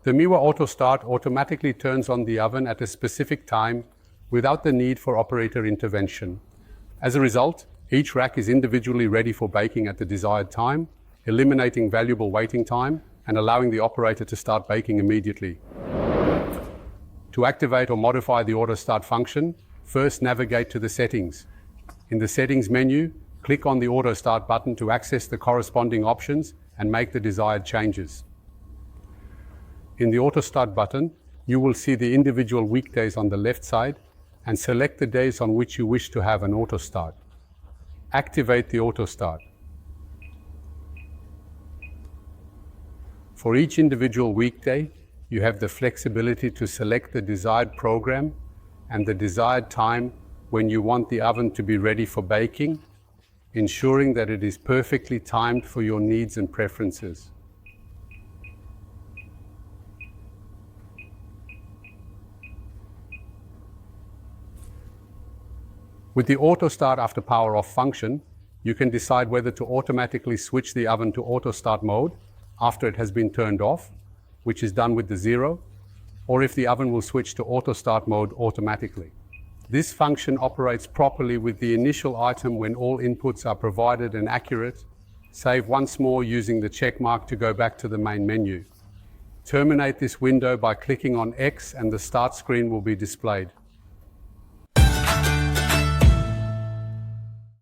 The MIWE Autostart automatically turns on the oven at a specific time without the need for operator intervention. As a result, each rack is individually ready for baking at the desired time, eliminating valuable waiting time and allowing the operator to start baking immediately. To activate or modify the Autostart function, first navigate to the settings. In the settings menu, click on the Autostart button to access the corresponding options and make the desired changes. In the Autostart button, you will see the individual weekdays on the left side and select the days on which you wish to have an Autostart. Activate the Autostart. For each individual weekday, you have the flexibility to select the desired program and the desired time when you want the oven to be ready for baking, ensuring that it is perfectly timed for your needs and preferences. With the Autostart after power off function, you can decide whether to automatically switch the oven to Autostart mode after it has been turned off, which is done with the 0, or if the oven will switch to Autostart mode automatically. This function operates properly with the initial item when all inputs are provided and accurate. Save once more using the check mark to go back to the main menu. Terminate this window by clicking on X and the start screen will be displayed.